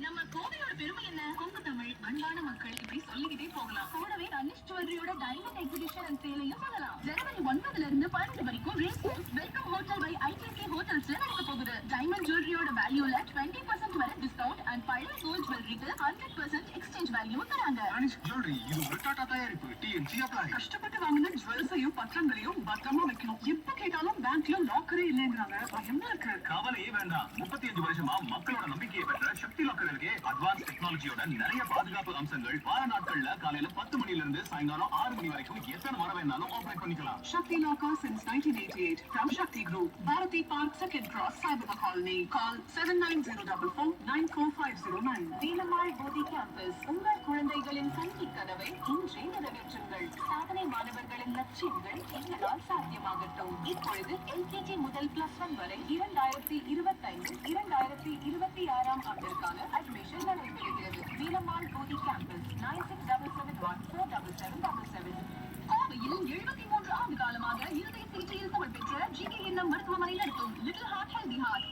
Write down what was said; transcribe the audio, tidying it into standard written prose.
நம்ம கோவையோட பெருமை என்ன? கொங்கு தமிழ், அன்பான மக்கள், இப்படி சொல்லிக்கிட்டே போகலாம். கூடவே தனிஷ் ஜுவல்லரியோட டைமண்ட் எக்ஸிபிஷன் அண்ட் சேலையும் சொல்லலாம். ஜனவரி 9ல இருந்து 12 வரைக்கும் race course welcome hotel by ITC ஹோட்டல்ஸ்ல நடக்க போகுது. டைமண்ட் ஜுவல்லரியோட வேல்யூல 20% வரை டிஸ்கவுண்ட் அண்ட் பழைய கோல்ட் ஜுவல்லரிக்கு 100% எக்ஸ்சேஞ்ச் வேல்யூ தராங்க. தனிஷ் ஜுவல்லரி இது ஒரு டாடா தயாரிப்பு. TNC apply. கஷ்டப்பட்டு வாங்கின ஜுவல்ஸையும் பத்திரங்களையும் பத்திரமா வைக்கணும். எப்ப கேட்டாலும் பேங்க்ல லாக்கரே இல்லைங்கிறாங்க. பயமா இருக்கு. கவலையே வேண்டாம். 35 வருஷமா மக்களோட நம்பிக்கையை பெற்ற சக்தி லாக்கர் இருக்கே. அட்வான்ஸ் டெக்னாலஜியோட நிறைய பாதுகாப்பு அம்சங்கள். வார நாட்கள்ல காலையில 10 மணில இருந்து சாயங்காலம் 6 மணி வரைக்கும் எத்தனை முறை வேணாலும் ஆபரேட் பண்ணிக்கலாம். Shakti Locker since 1988 from Shakti Group, Bharati Park, Second Cross, Cyber Colony. Call 7904449509. வீலம்மாள் போதி கேம்பஸ். உங்கள் குழந்தைகளின் கல்வி கனவை இன்றே நிறைவேற்றுங்கள். சாதனை மாணவர்களின் லட்சியங்கள் எங்களால் சாத்தியமாகட்டும். இப்பொழுது LKG முதல் +1 வரை 2025-2026 ஆண்டிற்கான அட்மிஷன் நடைபெறுகிறது. வீலம்மாள் போதி கேம்பஸ் 9677147777. கோவையில் 73 ஆண்டு காலமாக இருதய சிகிச்சையில் புகழ்பெற்ற GKNM மருத்துவமனை நடத்தும் லிட்டில் ஹார்ட் ஹெல்தி ஹார்ட்